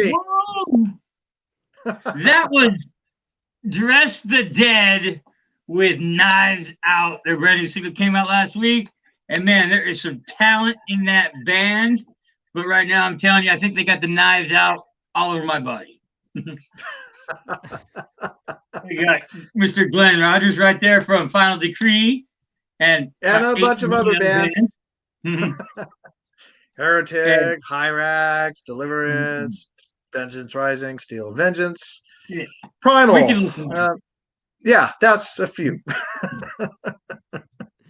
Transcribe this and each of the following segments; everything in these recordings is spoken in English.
Hey. Whoa! That was Dress the Dead with Knives Out. Their brand new single came out last week. And man, there is some talent in that band. But right now, I'm telling you, I think they got the knives out all over my body. We got Mr. Glenn Rogers right there from Final Decree and And a eight bunch of other million other bands. bands. And Heretic, Hyrax, mm, Deliverance, Vengeance Rising, Steel Vengeance, yeah, Primal. wicked looking. Yeah, that's a few.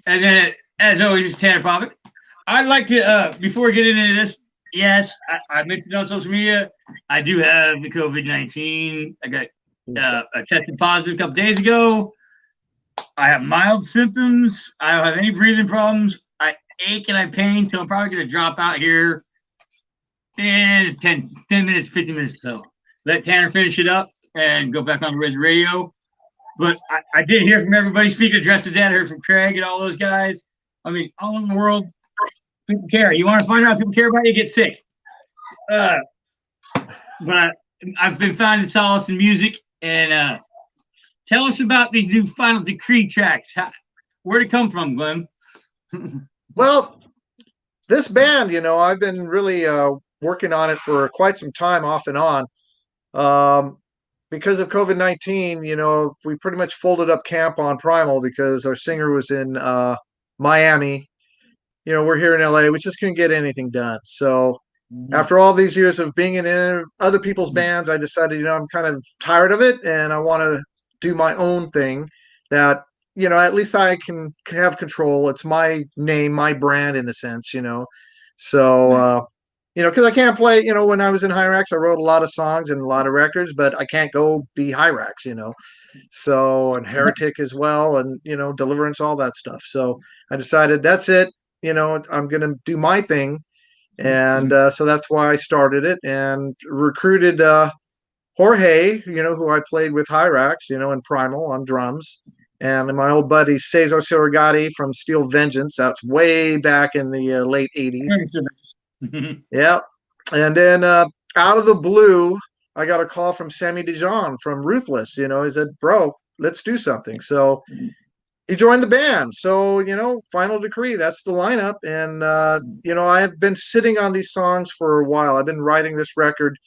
And then, as always, it's Tanner Profit. I'd like to, before we get into this, yes, I mentioned on social media, I do have the COVID 19. I got I tested positive a couple days ago. I have mild symptoms. I don't have any breathing problems. I ache and I pain, so I'm probably going to drop out here in 10 minutes, 15 minutes or so. Let Tanner finish it up and go back on the Res Radio. But I did hear from everybody. Speaking of Dress to Death, I heard from Craig and all those guys. I mean, all in the world, people care. You want to find out if people care about you, get sick. But I've been finding solace in music. And tell us about these new Final Decree tracks. Where'd it come from, Glenn? Well, this band, I've been really working on it for quite some time, off and on. Because of COVID-19, we pretty much folded up camp on Primal because our singer was in Miami. We're here in LA. We just couldn't get anything done. So after all these years of being in other people's bands, I decided, I'm kind of tired of it and I want to do my own thing that, at least I can have control. It's my name, my brand in a sense, So, because I can't play, when I was in Hyrax, I wrote a lot of songs and a lot of records, but I can't go be Hyrax, So, and Heretic as well, and, Deliverance, all that stuff. So I decided that's it. I'm going to do my thing. And so that's why I started it and recruited Jorge, who I played with Hyrax, and Primal on drums. And my old buddy Cesar Surigati from Steel Vengeance. That's way back in the late 80s. Yeah. And then out of the blue, I got a call from Sammy Dijon from Ruthless. He said, bro, let's do something. So he joined the band. So, Final Decree, that's the lineup. And, I've been sitting on these songs for a while. I've been writing this record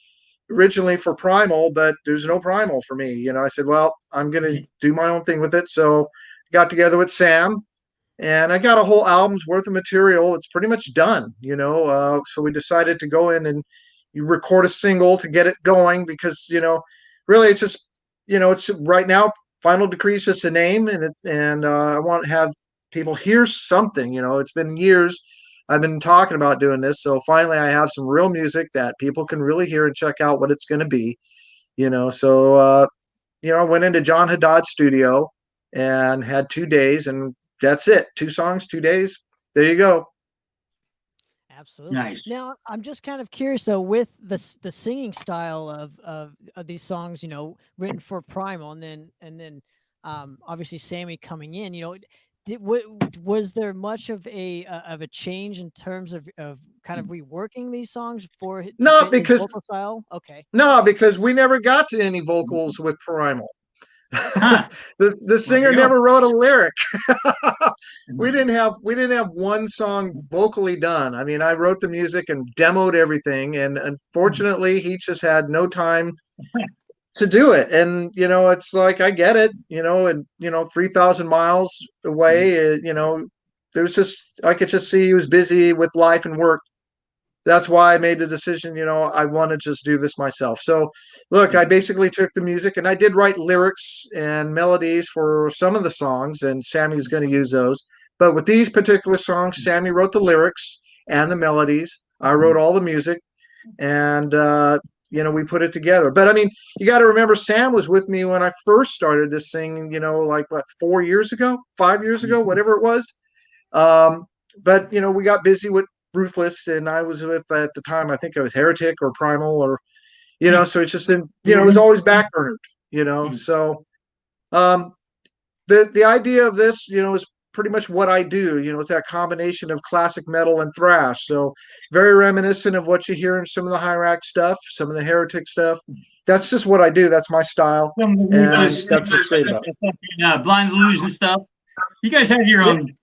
originally for Primal, but there's no Primal for me. I said, well, I'm going to do my own thing with it. So I got together with Sam and I got a whole album's worth of material. It's pretty much done, so we decided to go in and you record a single to get it going because, really it's just, it's right now, Final Decree is just a name and I want to have people hear something, it's been years. I've been talking about doing this. So finally I have some real music that people can really hear and check out what it's going to be, so, I went into John Haddad's studio and had 2 days and that's it. 2 songs, 2 days. There you go. Absolutely. Nice. Now, I'm just kind of curious though, with the singing style of these songs, written for Primal, and then obviously Sammy coming in. Was there much of a change in terms of kind of reworking these songs for Not his because vocal style? Okay. no, because we never got to any vocals with Primal. Huh. The singer never wrote a lyric. we didn't have one song vocally done. I mean, I wrote the music and demoed everything, and unfortunately, he just had no time to do it. And it's like I get it. And 3,000 miles away. There's just I could just see he was busy with life and work. That's why I made the decision, I want to just do this myself. So look, I basically took the music and I did write lyrics and melodies for some of the songs and Sammy's going to use those. But with these particular songs, Sammy wrote the lyrics and the melodies. I wrote all the music and, we put it together. But I mean, you got to remember Sam was with me when I first started this thing, like what, 4 years ago, 5 years ago, whatever it was. But we got busy with Ruthless, and I was with at the time. I think I was Heretic or Primal, or So it's just it was always backburnered. So the idea of this, is pretty much what I do. It's that combination of classic metal and thrash. So very reminiscent of what you hear in some of the Hyrax stuff, some of the Heretic stuff. That's just what I do. That's my style, Some of the and Rivas, that's what's great about it. Blind Illusion stuff. You guys have your Yeah. own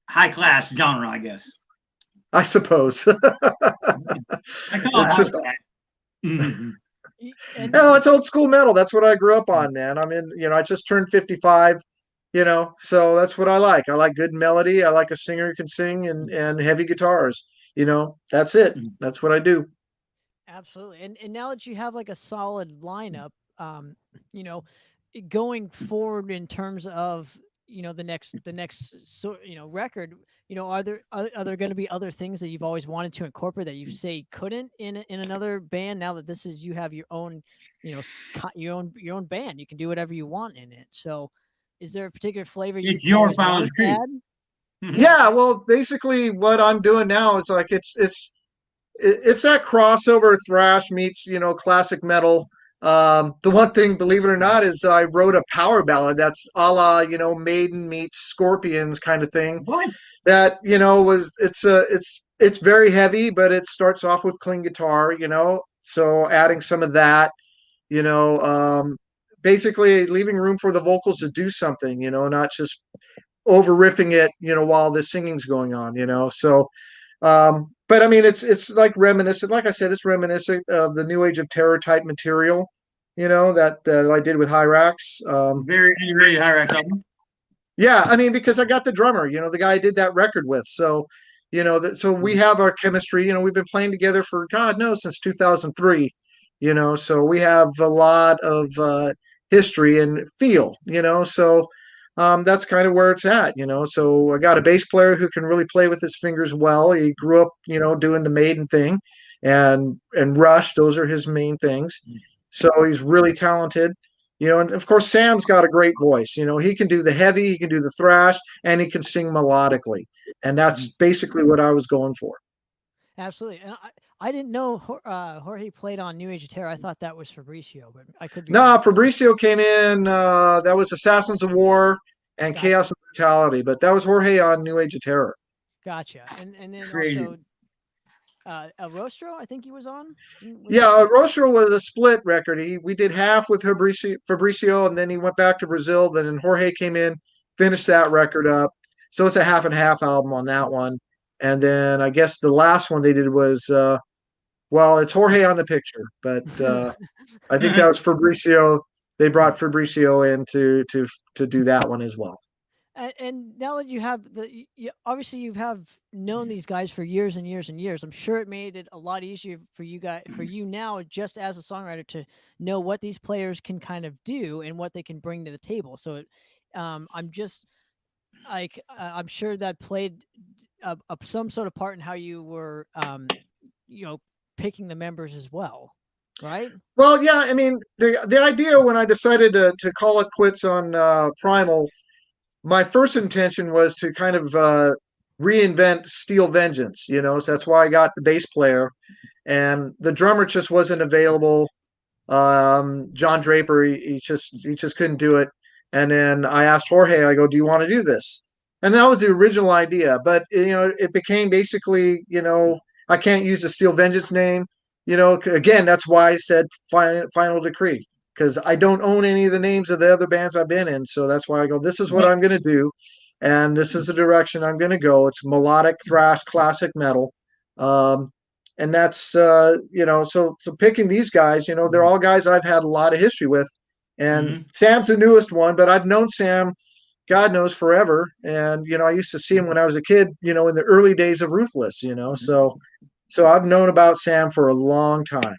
high class genre, I guess. I suppose. I call it It's high just class. Mhm. And no, it's old school metal. That's what I grew up on, man. I mean, I just turned 55, so that's what I like. I like good melody. I like a singer who can sing and heavy guitars. That's it. That's what I do. absolutely. And now that you have like a solid lineup, you know, going forward in terms of the next record, are there going to be other things that you've always wanted to incorporate that you say couldn't in another band? Now that this is you have your own, your own band, you can do whatever you want in it. So, is there a particular flavor you've It's your always final wanted to decree. add? Yeah, well, basically what I'm doing now is like it's that crossover thrash meets classic metal. The one thing, believe it or not, is I wrote a power ballad that's a la Maiden meets Scorpions kind of thing. What? That was it's very heavy, but it starts off with clean guitar. So adding some of that, you know, um, basically leaving room for the vocals to do something. Not just over riffing it, while the singing's going on. So but I mean, it's like reminiscent. Like I said, it's reminiscent of the New Age of Terror type material, that I did with Hyrax. Very underrated Hyrax album. Yeah, I mean, because I got the drummer, the guy I did that record with. So, so we have our chemistry. We've been playing together for God knows since 2003. So we have a lot of history and feel. So that's kind of where it's at. So I got a bass player who can really play with his fingers well. He grew up, doing the Maiden thing, and Rush. Those are his main things. So he's really talented. And of course Sam's got a great voice. He can do the heavy, he can do the thrash, and he can sing melodically. And that's basically what I was going for. Absolutely. And I didn't know Jorge played on New Age of Terror. I thought that was Fabricio, but I could be No, wrong. Fabricio came in, that was Assassins of War and Gotcha. Chaos and Brutality, but that was Jorge on New Age of Terror. Gotcha. And then Crazy. also El Rostro, I think he was on. Yeah, Rostro was a split record. We did half with Fabricio, and then he went back to Brazil. Then Jorge came in, finished that record up. So it's a half and half album on that one. And then I guess the last one they did was well, it's Jorge on the picture, but I think that was Fabricio. They brought Fabricio in to do that one as well. And now that you have obviously you have known these guys for years and years and years, I'm sure it made it a lot easier for you now, just as a songwriter, to know what these players can kind of do and what they can bring to the table. So I'm just like I'm sure that played some sort of part in how you were picking the members as well, right? Well, yeah, I mean the idea when I decided to call it quits on Primal, my first intention was to kind of reinvent Steel Vengeance, so that's why I got the bass player, and the drummer just wasn't available. John Draper, he just couldn't do it. And then I asked Jorge, I go, "Do you want to do this?" And that was the original idea, but it became basically, I can't use the Steel Vengeance name. Again, that's why I said Final Decree, because I don't own any of the names of the other bands I've been in. So that's why I go, this is what I'm going to do. And this is the direction I'm going to go. It's melodic thrash, classic metal. And that's, so picking these guys, they're all guys I've had a lot of history with. And Sam's the newest one, but I've known Sam, God knows, forever. And, I used to see him when I was a kid, in the early days of Ruthless, so I've known about Sam for a long time.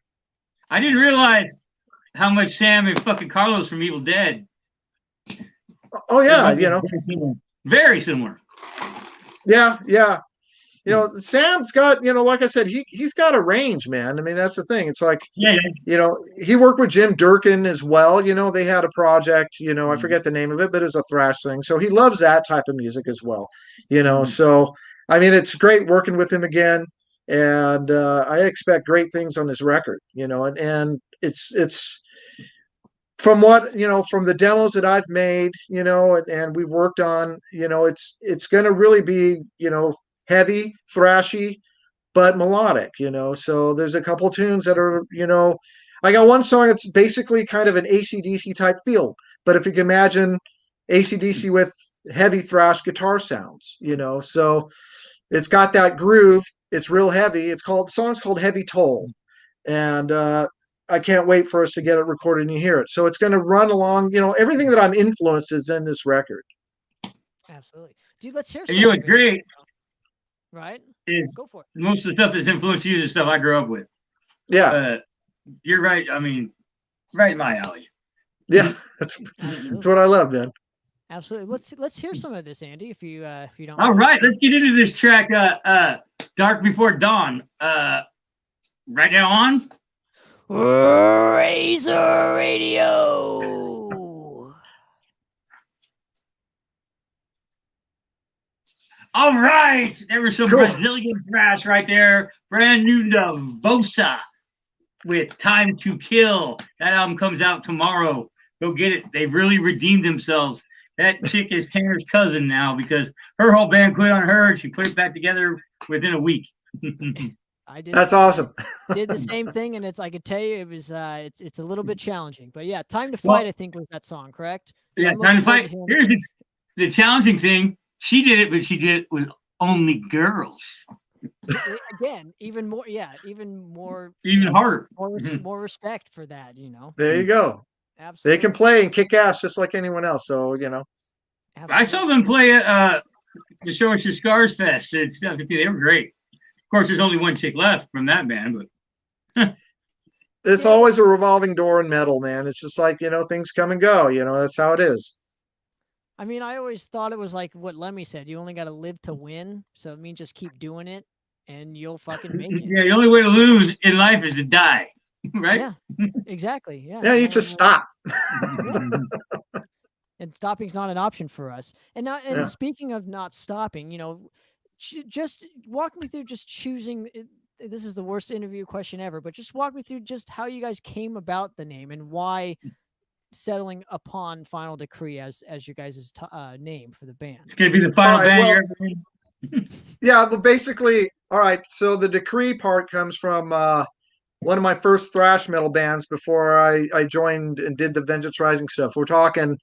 I didn't realize how much Sam and fucking Carlos from Evil Dead. Oh yeah, very similar. Yeah. Sam's got, like I said, he's got a range, man. I mean, that's the thing. It's like, he worked with Jim Durkin as well. They had a project, I forget the name of it, but it's a thrash thing. So he loves that type of music as well. So I mean, it's great working with him again. And I expect great things on this record, and it's from what from the demos that I've made, and we've worked on, it's going to really be heavy, thrashy, but melodic. So there's a couple tunes that are I got one song that's basically kind of an AC/DC type feel, but if you can imagine AC/DC with heavy thrash guitar sounds, so it's got that groove. It's real heavy. The song's called Heavy Toll, and I can't wait for us to get it recorded and you hear it. So it's going to run along. Everything that I'm influenced is in this record. Absolutely, dude. Let's hear. And you know what's great? Right? Go for it. Most of the stuff that's influenced you is stuff I grew up with. Yeah, you're right. I mean, right in my alley. Yeah, that's what I love, man. Absolutely. Let's hear some of this, Andy, if you don't. All right, let's get into this track. Dark Before Dawn. Right now on Razor Radio. All right, there was some Brazilian thrash right there. Brand new Vosa with Time to Kill. That album comes out tomorrow. Go get it. They really redeemed themselves. That chick is Tanner's cousin now because her whole band quit on her and she put it back together within a week. I did. That's awesome. Did the same thing, and I could tell you it was it's a little bit challenging, but yeah, Time to Fight I think was that song, correct? So yeah, Time to Fight. Here's the challenging thing. She did it, but she did it with only girls. Again, even more, even harder. More respect for that, There you go. Absolutely. They can play and kick ass just like anyone else. So Absolutely. I saw them play at the Show Us Your Scars Fest and stuff. They were great. Of course, there's only one chick left from that band, but it's always a revolving door in metal, man. It's just like things come and go. That's how it is. I mean, I always thought it was like what Lemmy said. You only got to live to win. So it means just keep doing it and you'll fucking make it. Yeah, the only way to lose in life is to die, right? Yeah, exactly. Yeah. Yeah, you just stop. And stopping's not an option for us. And speaking of not stopping, just walk me through just choosing. This is the worst interview question ever, but just walk me through just how you guys came about the name and why settling upon Final Decree as your guys' name for the band. It's gonna be the final band you're ever in. Yeah, but basically, all right. So the Decree part comes from one of my first thrash metal bands before I joined and did the Vengeance Rising stuff. We're talking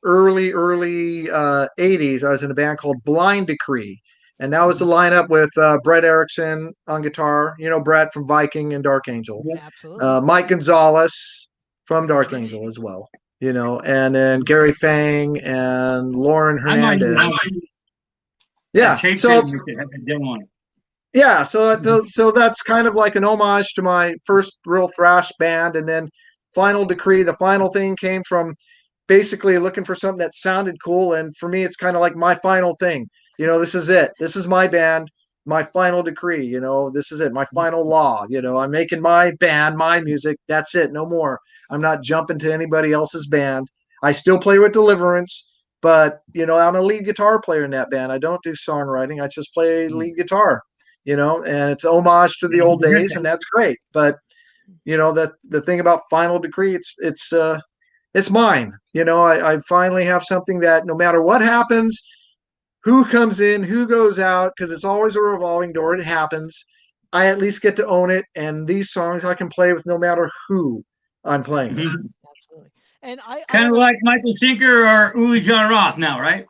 early 80s. I was in a band called Blind Decree, and that was the lineup with Brett Erickson on guitar. Brett from Viking and Dark Angel. Absolutely. Mike Gonzalez from Dark Angel as well. And then Gary Fang and Lauren Hernandez. Yeah. So that's kind of like an homage to my first real thrash band. And then Final Decree, the final thing came from basically looking for something that sounded cool. And for me, it's kind of like my final thing. This is it. This is my band, my final decree. This is it. My final law. I'm making my band, my music. That's it. No more. I'm not jumping to anybody else's band. I still play with Deliverance. But, I'm a lead guitar player in that band. I don't do songwriting. I just play lead guitar, and it's homage to the old days, and that's great. But, that the thing about Final Decree, it's mine. I finally have something that no matter what happens, who comes in, who goes out, because it's always a revolving door. It happens. I at least get to own it. And these songs I can play with no matter who I'm playing with. Absolutely. And I kind of like Michael Schenker or Uli John Roth now, right?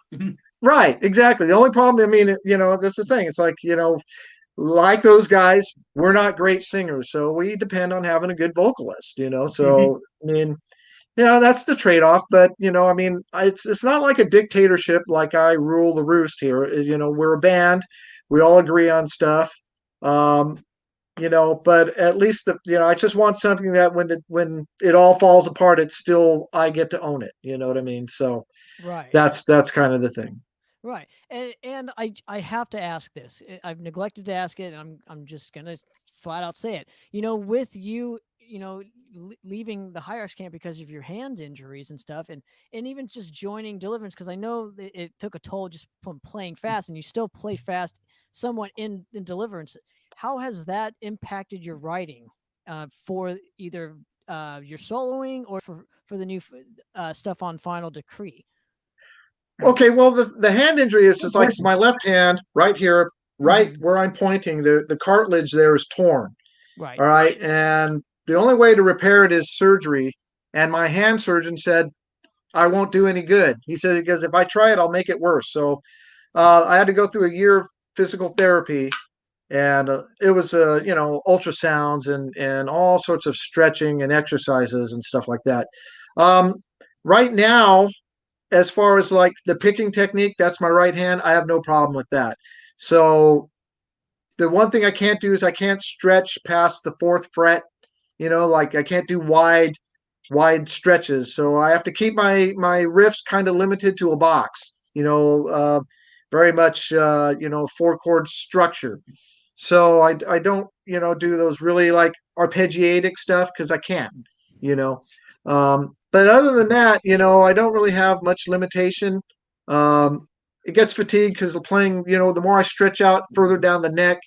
Right, exactly. The only problem, I mean, that's the thing. It's like, like those guys, we're not great singers, so we depend on having a good vocalist, So, I mean, that's the trade-off. But, I mean, it's not like a dictatorship, like I rule the roost here. We're a band. We all agree on stuff. But at least I just want something that when it all falls apart, it's still I get to own it. You know what I mean? So right. That's kind of the thing. Right. And I have to ask this. I've neglected to ask it, and I'm just gonna flat out say it. With you, leaving the Hierarchs camp because of your hand injuries and stuff, and even just joining Deliverance, because I know it took a toll just from playing fast, and you still play fast somewhat in Deliverance. How has that impacted your writing for either your soloing or for the new stuff on Final Decree? Okay, well, the hand injury is just like my left hand right here, right where I'm pointing. The cartilage there is torn. Right. All right, and the only way to repair it is surgery. And my hand surgeon said I won't do any good. He said because if I try it, I'll make it worse. So I had to go through a year of physical therapy, and it was ultrasounds and all sorts of stretching and exercises and stuff like that. Um, right now, as far as like the picking technique, that's my right hand. I have no problem with that. So the one thing I can't do is I can't stretch past the fourth fret. Like I can't do wide stretches. So I have to keep my riffs kind of limited to a box. Very much four chord structure. So I don't do those really like arpeggiatic stuff because I can't. You know, but other than that, I don't really have much limitation. It gets fatigued because the playing, the more I stretch out further down the neck,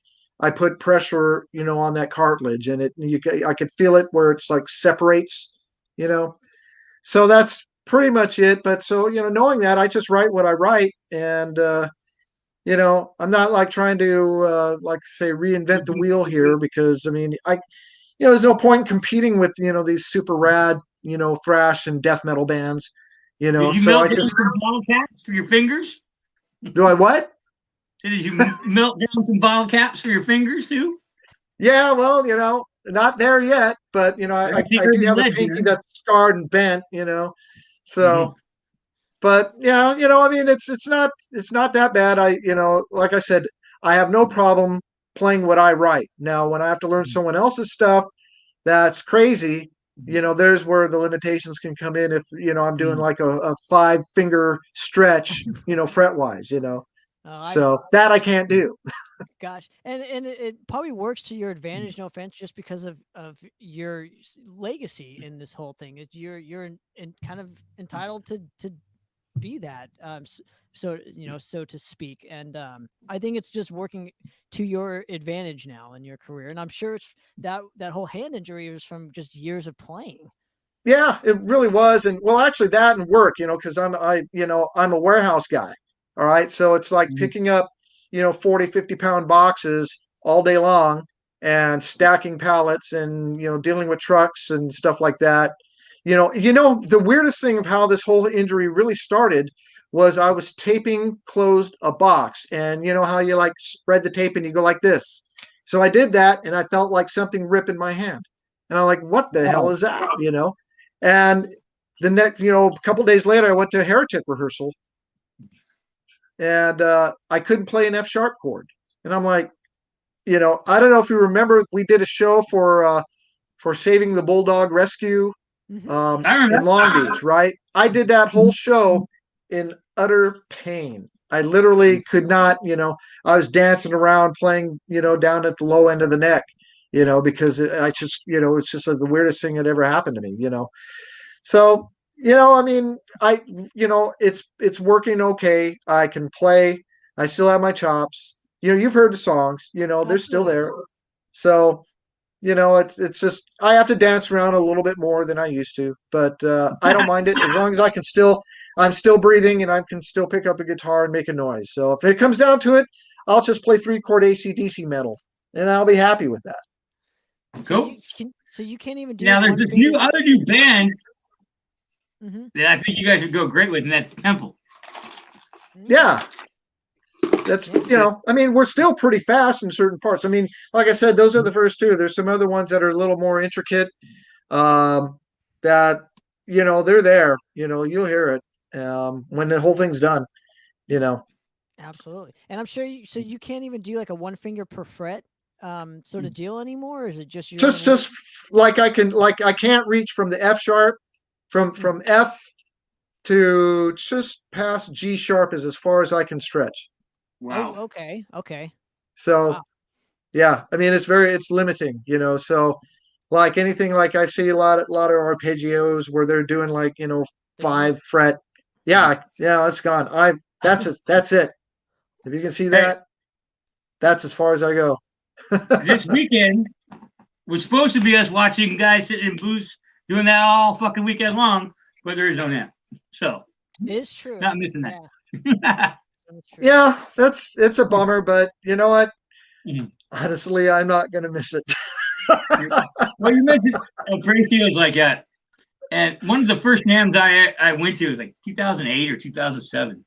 I put pressure, on that cartilage, and I could feel it where it's like separates, you know. So that's pretty much it. But so knowing that, I just write what I write, and I'm not like trying to like say reinvent the wheel here because I mean there's no point in competing with these super rad thrash and death metal bands, Did you so melt I down just some bottle caps for your fingers? do I what? Did you melt down some bottle caps for your fingers too? Yeah, well, not there yet, but That's the I do urban have a legend. pinky that's scarred and bent, so but yeah, I mean it's not that bad. Like I said, I have no problem playing what I write. Now when I have to learn someone else's stuff, that's crazy. There's where the limitations can come in if I'm doing like a 5 finger stretch, fret wise, so that I can't do. Gosh, and it probably works to your advantage. No offense, just because of your legacy in this whole thing. You're kind of entitled to be that. So to speak, and I think it's just working to your advantage now in your career. And I'm sure it's that whole hand injury was from just years of playing. Yeah, it really was. And well, actually that and work, because I'm a warehouse guy. All right. So it's like picking up, 40, 50 pound boxes all day long and stacking pallets and, dealing with trucks and stuff like that. The weirdest thing of how this whole injury really started was I was taping closed a box, and you know how you like spread the tape and you go like this. So I did that and I felt like something rip in my hand. And I'm like, what the hell is that? And the next, a couple days later, I went to a Heretic rehearsal, and I couldn't play an F sharp chord. And I'm like, I don't know if you remember, we did a show for Saving the Bulldog Rescue in Long Beach, right? I did that whole show in utter pain. I literally could not, I was dancing around playing, down at the low end of the neck, because I just, it's just the weirdest thing that ever happened to me, So, I mean, it's working okay. I can play. I still have my chops. You've heard the songs, they're still there. So, it's just I have to dance around a little bit more than I used to, but I don't mind it as long as I'm still breathing and I can still pick up a guitar and make a noise. So if it comes down to it, I'll just play 3-chord AC/DC metal, and I'll be happy with that. Cool. So you can't even do. Now there's this other new band that I think you guys would go great with, and that's Temple. Yeah. That's, I mean, we're still pretty fast in certain parts. I mean, like I said, those are the first two. There's some other ones that are a little more intricate, that, they're there, you'll hear it, when the whole thing's done, Absolutely. And I'm sure you can't even do like a 1 finger per fret, sort of deal anymore. Or is it just just like I can't reach from the F sharp, from F to just past G sharp is as far as I can stretch. Wow. Oh, okay. So, wow. Yeah, I mean, it's limiting, so like anything, like I see a lot of arpeggios where they're doing like, 5 fret. Yeah, that's gone. That's it. If you can see that, that's as far as I go. This weekend was supposed to be us watching guys sitting in booths doing that all fucking weekend long, but there is no nap. So It's true. not missing that. Yeah, it's true. Yeah, it's a bummer, but you know what? Mhm. Honestly, I'm not gonna miss it. Well, you mentioned Apprecios like that. And one of the first NAMs I went to was like 2008 or 2007.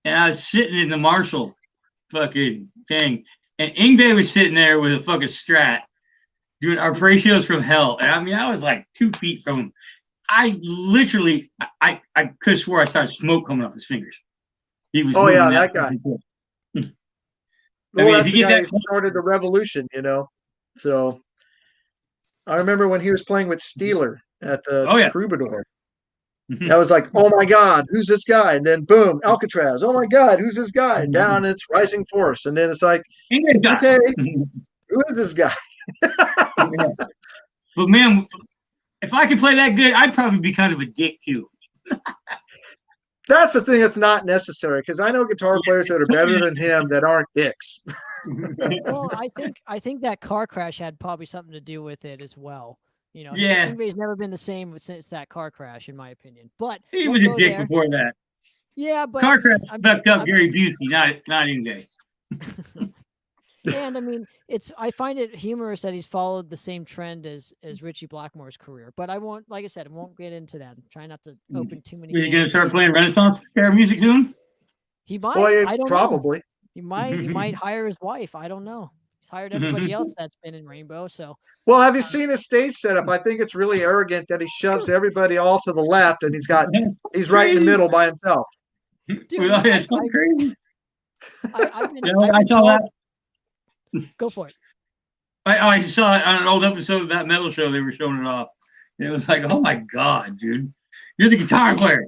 And I was sitting in the Marshall fucking thing. And Ingve was sitting there with a fucking Strat doing Arpeggios from Hell. And I mean, I was like 2 feet from him. I literally, I could have swore I saw smoke coming off his fingers. He was Oh, moving yeah, that guy. fucking quick. Well, mean, if that's you the get guy that who started the revolution, you know. So I remember when he was playing with Steeler at the Oh, yeah. Troubadour. That was like, oh my God, who's this guy? And then boom, Alcatraz. Oh my God, who's this guy? And down it's Rising Force. And then it's like, Ingve got okay, it. who is this guy? Yeah. But man, if I could play that good, I'd probably be kind of a dick too. That's the thing that's not necessary because I know guitar players that are better than him that aren't dicks. Well, I think that car crash had probably something to do with it as well. You know, Yeah. Ingve's never been the same since that car crash, in my opinion. But He won't was a go dick there. before that. Yeah, but Car crash I mean, fucked up Gary Busey, not Ingve. and I mean, I find it humorous that he's followed the same trend as Richie Blackmore's career. But I won't, like I said, I won't get into that. I'm trying not to open too many. Is he gonna cans start because playing Renaissance fair music soon? He might. Well, yeah, I don't know. probably. He might hire his wife. I don't know. He's hired everybody else that's been in Rainbow. So Well, have you seen his stage setup? I think it's really arrogant that he shoves everybody all to the left and he's right in the middle by himself. dude, Well, it's so crazy. I've been, Yeah, I've I been saw that. told- Go for it. I just saw it on an old episode of that metal show. They were showing it off. And it was like, oh my God, dude. You're the guitar player.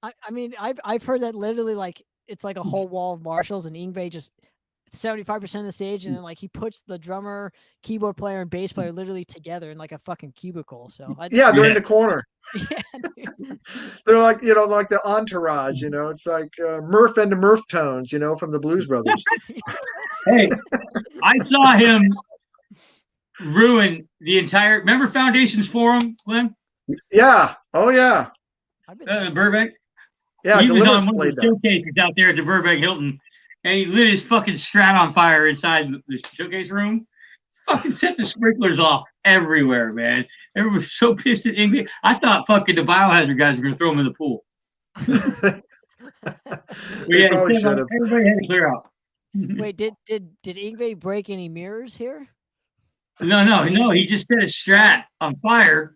I mean, I've heard that literally like it's like a whole wall of Marshalls and Ingve just 75% of the stage, and then like he puts the drummer, keyboard player, and bass player literally together in like a fucking cubicle. So Yeah, they're in Yeah. the corner. yeah, dude. They're like, like the entourage, It's like Murph and the Murph tones, from the Blues Brothers. Hey, I saw him ruin the entire. Remember Foundations Forum, Glenn? Yeah. Oh, yeah. I've been Burbank. Yeah, He was on Deliverance one played of the that. showcases out there at the Burbank Hilton, and he lit his fucking Strat on fire inside the showcase room. Fucking set the sprinklers off everywhere, man. Everyone was so pissed at Ingve. I thought fucking the Biohazard guys were gonna throw him in the pool. They probably should have. Everybody had to clear out. Wait, did Ingve break any mirrors here? No. He just set a Strat on fire.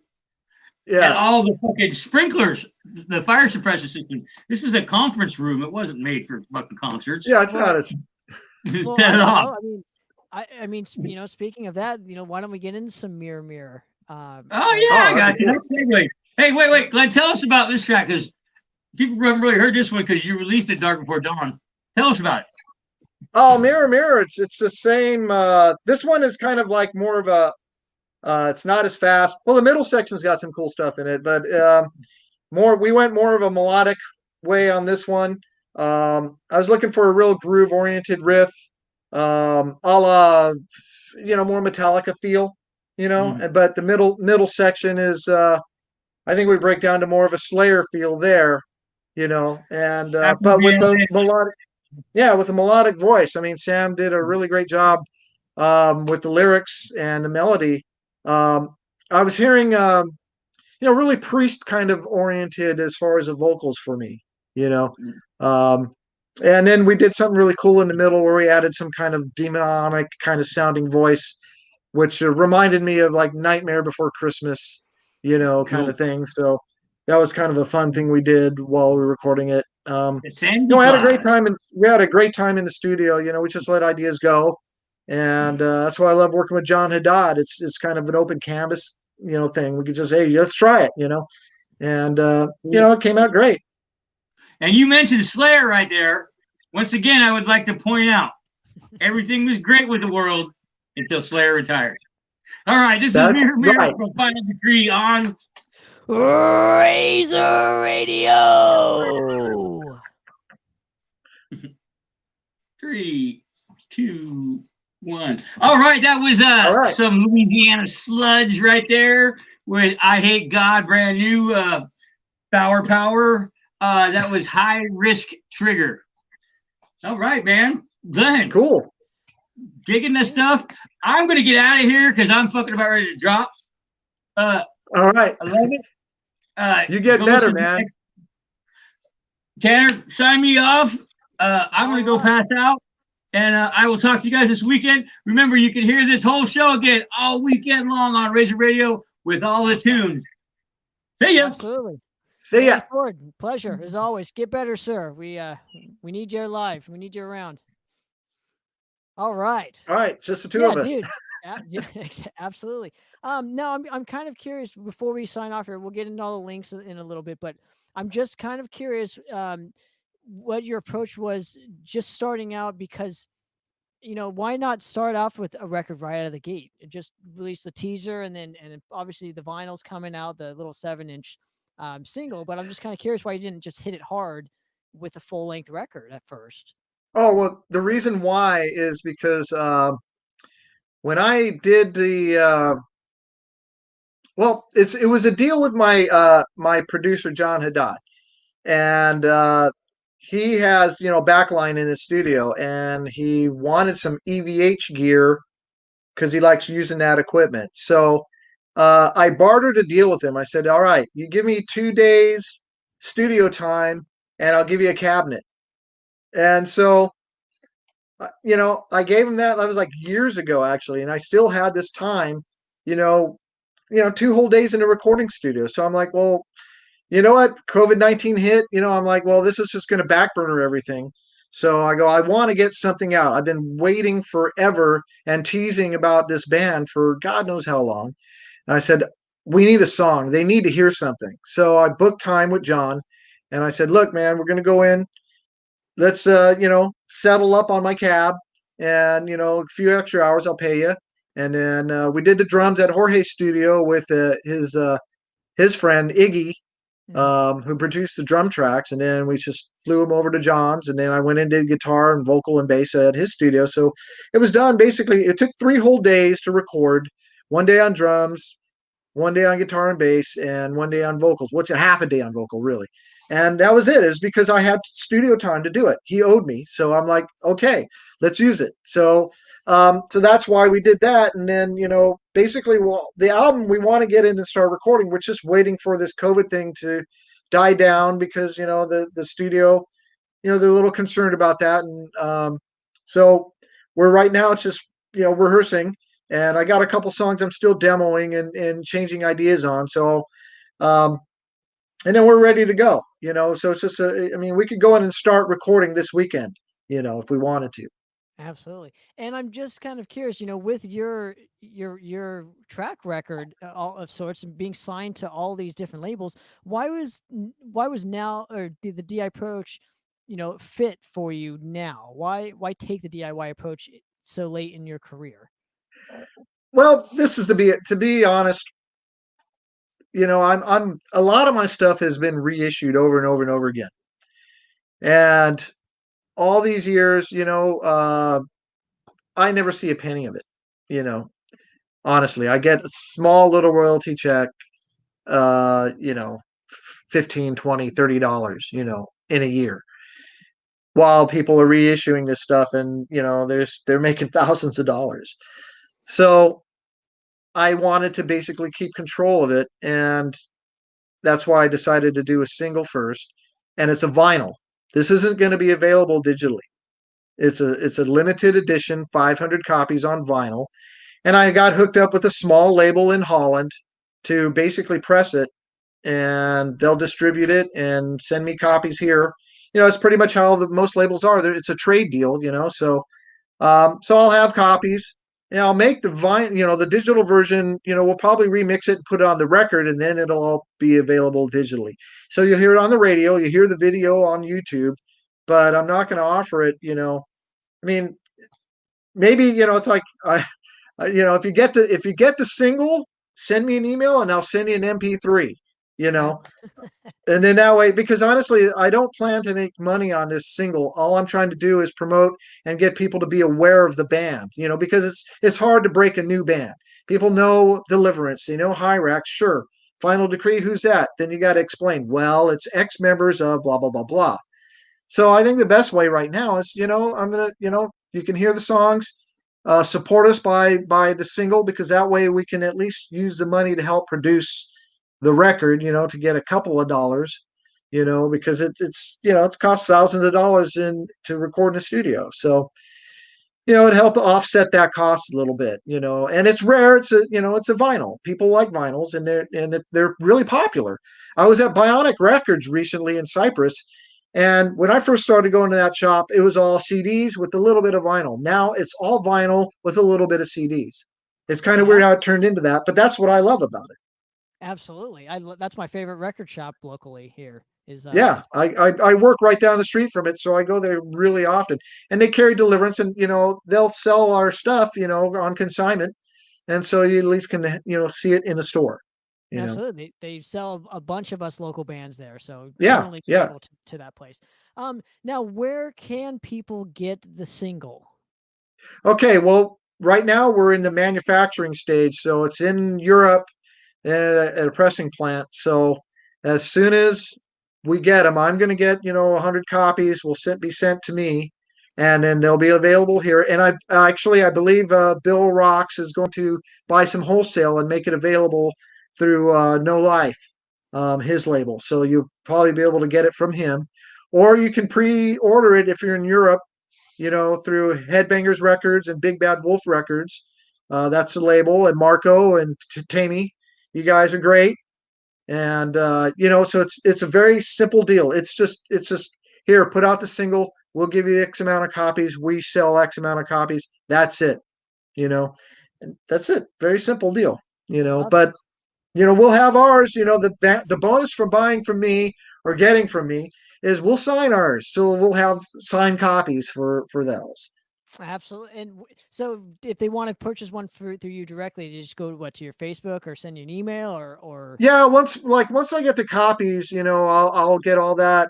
And Yeah. all the fucking sprinklers, the fire suppression system. This was a conference room. It wasn't made for fucking concerts. Yeah, it's not as. Well, Set I it don't off. know. I mean, speaking of that, why don't we get into some mirror? Oh yeah, I got you. cool. Segue. Hey, wait, Glenn, tell us about this track because people haven't really heard this one because you released it Dark Before Dawn. Tell us about it. Oh, Mirror. It's the same. This one is kind of like more of a. It's not as fast. Well, the middle section's got some cool stuff in it, but we went more of a melodic way on this one. I was looking for a real groove-oriented riff, a la, more Metallica feel, But the middle section is, I think we break down to more of a Slayer feel there, and but with the melodic, with the melodic voice. I mean, Sam did a really great job with the lyrics and the melody. I was hearing, really Priest kind of oriented as far as the vocals for me, and then we did something really cool in the middle where we added some kind of demonic kind of sounding voice, which reminded me of like Nightmare Before Christmas, kind of thing. So that was kind of a fun thing we did while we were recording it. We had a great time, and we had a great time in the studio. We just let ideas go. And that's why I love working with John Haddad. It's kind of an open canvas, thing. We could just, hey, let's try it, and it came out great. And you mentioned Slayer right there. Once again, I would like to point out everything was great with the world until Slayer retired. All right, this is Mirror right. from Final Degree on Razor Radio. 3, 2, 1. All right, that was some Louisiana sludge right there with I Hate God, brand new Power. That was High Risk Trigger. All right, man. Glenn, Cool. digging this stuff. I'm gonna get out of here because I'm fucking about ready to drop. All right. I love it. You get go better, listen to man. Tanner, sign me off. I'm going to go All right. pass out, and I will talk to you guys this weekend. Remember, you can hear this whole show again all weekend long on Razor Radio with all the tunes. See ya. Absolutely. See ya. Danny Ford, pleasure as always. Get better, sir. We need you alive. We need you around. All right. All right. Just the two Yeah, of us. dude. Yeah, absolutely. No, I'm kind of curious before we sign off here. We'll get into all the links in a little bit, but I'm just kind of curious what your approach was just starting out because why not start off with a record right out of the gate? Just release the teaser and obviously the vinyl's coming out, the little 7-inch single, but I'm just kind of curious why you didn't just hit it hard with a full length record at first. Oh, well, the reason why is because when I did it was a deal with my producer John Haddad, and he has backline in his studio, and he wanted some EVH gear because he likes using that equipment. So I bartered a deal with him. I said, "All right, you give me 2 days studio time, and I'll give you a cabinet." And so I gave him that. That was like years ago, actually, and I still had this time, you know, 2 whole days in a recording studio. So I'm like, well, you know what? COVID-19 hit. I'm like, well, this is just going to backburner everything. So I go, I want to get something out. I've been waiting forever and teasing about this band for God knows how long. And I said, we need a song. They need to hear something. So I booked time with John, and I said, look, man, we're going to go in. Let's settle up on my cab, and a few extra hours I'll pay you. And then we did the drums at Jorge's studio with his friend Iggy, who produced the drum tracks, and then we just flew him over to John's, and then I went and did guitar and vocal and bass at his studio. So it was done. Basically, it took 3 whole days to record. 1 day on drums, 1 day on guitar and bass, and 1 day on vocals. What's a half a day on vocal, really? And that was it. It was because I had studio time to do it. He owed me, so I'm like, okay, let's use it. So that's why we did that. And then basically, well, the album we want to get in and start recording. We're just waiting for this COVID thing to die down because the studio, they're a little concerned about that, and so we're right now it's just rehearsing, and I got a couple songs I'm still demoing and changing ideas on. So um, and then we're ready to go. So it's just I mean, we could go in and start recording this weekend, if we wanted to. Absolutely. And I'm just kind of curious, with your track record all of sorts and being signed to all these different labels, why was now or the DI approach, fit for you now? Why take the DIY approach so late in your career? Well, this is to be honest. I'm a lot of my stuff has been reissued over and over and over again, and all these years, I never see a penny of it. You know, honestly, I get a small little royalty check, uh, you know, 15, 20, $30, in a year, while people are reissuing this stuff, and they're making thousands of dollars. So I wanted to basically keep control of it, and that's why I decided to do a single first, and it's a vinyl. This isn't going to be available digitally. It's a limited edition, 500 copies on vinyl, and I got hooked up with a small label in Holland to basically press it, and they'll distribute it and send me copies here. It's pretty much how most labels are. It's a trade deal, so I'll have copies, and I'll make the digital version. We'll probably remix it and put it on the record, and then it'll all be available digitally. So you'll hear it on the radio, you hear the video on YouTube, but I'm not going to offer it. I mean, maybe it's like if you get the single, send me an email and I'll send you an MP3. you know. And then that way, because honestly, I don't plan to make money on this single. All I'm trying to do is promote and get people to be aware of the band, you know, because it's hard to break a new band. People know Deliverance, they know Hyrax, sure. Final Decree, who's that? Then you got to explain, well, it's ex-members of blah, blah, blah, blah. So I think the best way right now is, you know, I'm gonna, you know, you can hear the songs, support us by the single, because that way we can at least use the money to help produce the record, you know, to get a couple of dollars, you know, because it's you know, it costs thousands of dollars in to record in a studio. So you know, it helped offset that cost a little bit, you know. And it's rare. It's a, you know, it's a vinyl. People like vinyls, and they're really popular. I was at Bionic Records recently in Cyprus, and when I first started going to that shop, it was all CDs with a little bit of vinyl. Now it's all vinyl with a little bit of CDs. It's kind of weird how it turned into that, but that's what I love about it. Absolutely. That's my favorite record shop locally here. Yeah, I work right down the street from it, so I go there really often. And they carry Deliverance, and you know they'll sell our stuff, you know, on consignment, and so you at least can, you know, see it in a store. You know, Absolutely. They sell a bunch of us local bands there, so yeah, eternally yeah. grateful to that place. Now where can people get the single? Okay, well, right now we're in the manufacturing stage, so it's in Europe at a pressing plant. So as soon as we get them, I'm going to get, you know, 100 copies will be sent to me, and then they'll be available here. And I believe Bill Rocks is going to buy some wholesale and make it available through No Life, his label. So you'll probably be able to get it from him, or you can pre-order it if you're in Europe, you know, through Headbangers Records and Big Bad Wolf Records. That's the label, and Marco and Tammy, you guys are great. And you know, so it's a very simple deal. It's just here, put out the single. We'll give you X amount of copies. We sell X amount of copies. That's it. You know, and that's it. Very simple deal. You know, Love but you know, we'll have ours. You know, the bonus for buying from me or getting from me is we'll sign ours, so we'll have signed copies for those. Absolutely. And so if they want to purchase one through you directly, they just go to your Facebook or send you an email or Yeah, once I get the copies, you know, I'll get all that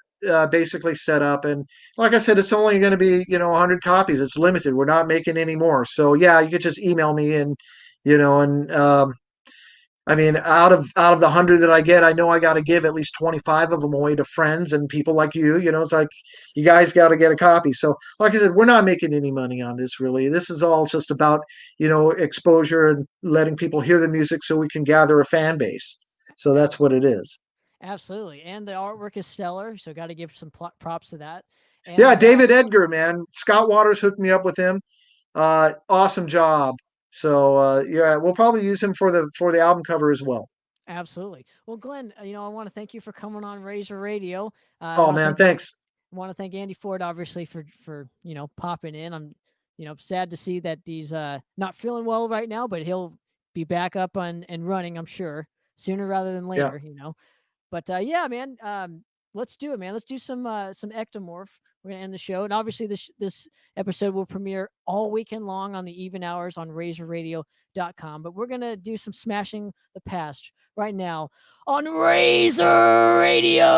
basically set up. And like I said, it's only going to be, you know, 100 copies. It's limited. We're not making any more. So yeah, you could just email me, and you know, and I mean, out of the 100 that I get, I know I got to give at least 25 of them away to friends and people like you. You know, it's like you guys got to get a copy. So, like I said, we're not making any money on this really. This is all just about, you know, exposure and letting people hear the music so we can gather a fan base. So that's what it is. absolutely. And the artwork is stellar, so got to give some props to that. Yeah, And David Edgar, man, Scott Waters hooked me up with him. Awesome job. So yeah, we'll probably use him for the album cover as well. absolutely. Well, Glenn, I want to thank you for coming on Razor Radio. I Oh want to man, thank thanks. Andy Ford obviously for popping in. I'm sad to see that he's not feeling well right now, but he'll be back up and running, I'm sure, sooner rather than Yeah. later. But yeah, man, let's do it, man. Let's do some Ectomorph. We're gonna end the show, and obviously this episode will premiere all weekend long on the even hours on RazorRadio.com. But we're gonna do some smashing the past right now on Razor Radio.